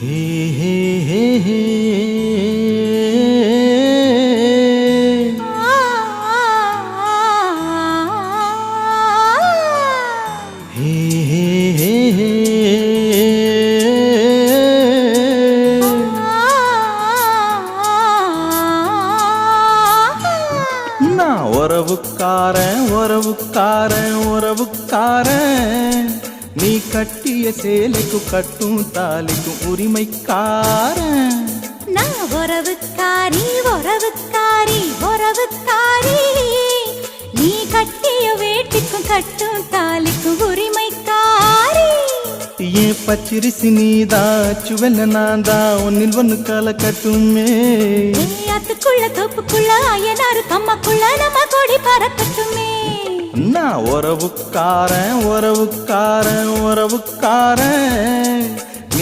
ஹே ஹே ஹே ஹே நான் உறவுக்காரன் உறவுக்காரன் உறவுக்காரன் நீ கட்டிய சேலைக்கும் கட்டும் தாலிக்கும் உரிமைக்காரன் நான் உறவுக்காரி உறவுக்காரி உறவுக்காரி நீ கட்டிய வேட்டிக்கும் கட்டும் தாலிக்கும் உரிமைக்காரி ஏன் பச்சிரிசி நீதா சுவென்ன நான்தா ஒன்னில் ஒன்னு கால கட்டுமே அதுக்குள்ள தோப்புக்குள்ள அயனாரு கம்மக்குள்ள நம்ம கொடி பறக்கட்டுமே நான் உறவுக்காரன் உறவுக்காரன் உறவுக்காரன்